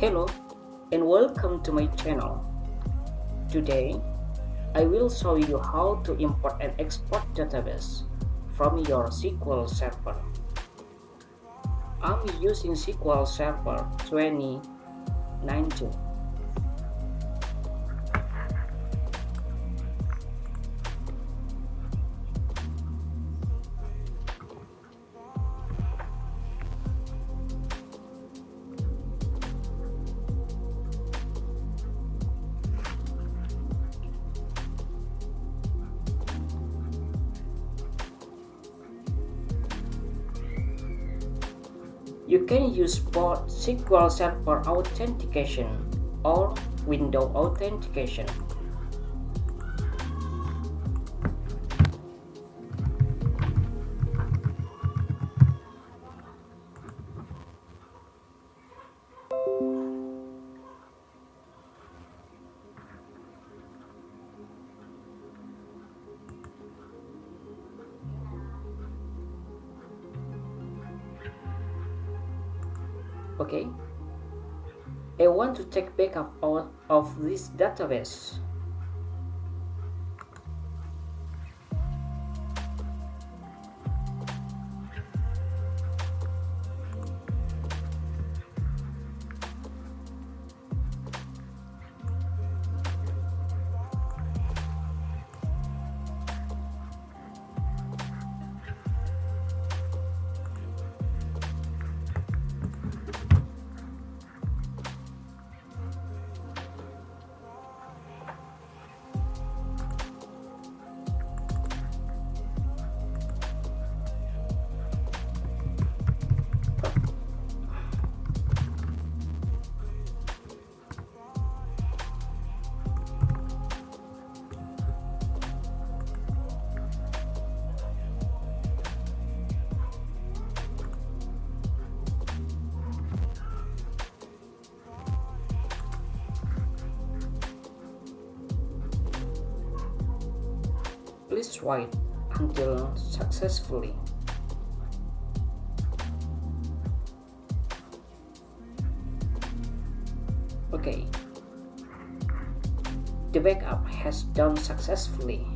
Hello and welcome to my channel. Today, I will show you how to import and export database from your SQL Server. I'm using SQL Server 2019. You can use both SQL Server authentication or window authentication. Okay, I want to take backup of this database. Please wait until successfully. Okay, the backup has done successfully.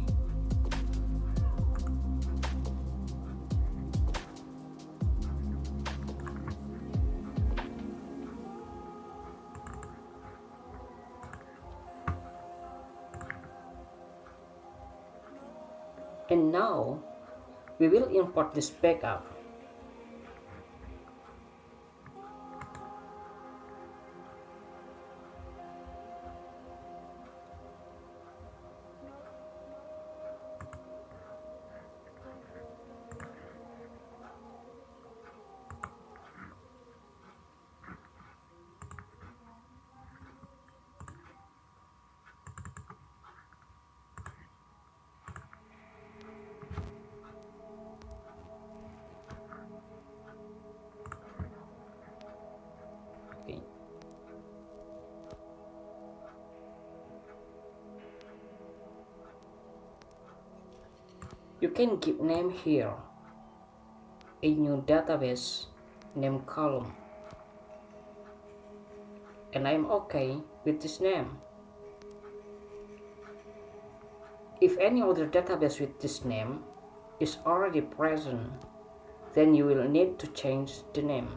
And now, we will import this backup. Okay. You can give name here, a new database name column, and I'm okay with this name. If any other database with this name is already present, then you will need to change the name.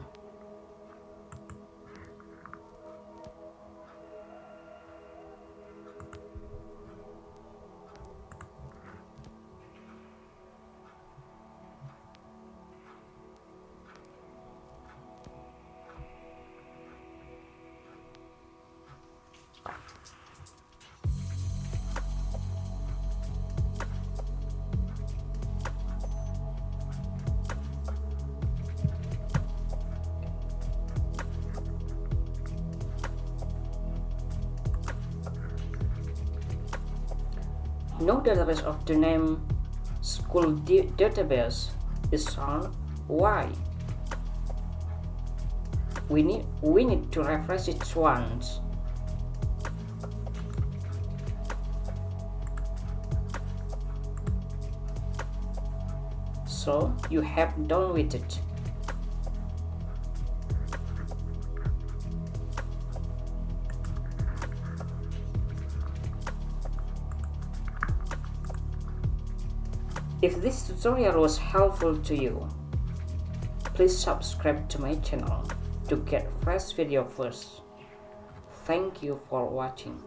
No database of the name Sql database is shown. Why? We need to refresh it once. So you have done with it. If this tutorial was helpful to you, please subscribe to my channel to get fresh video first. Thank you for watching.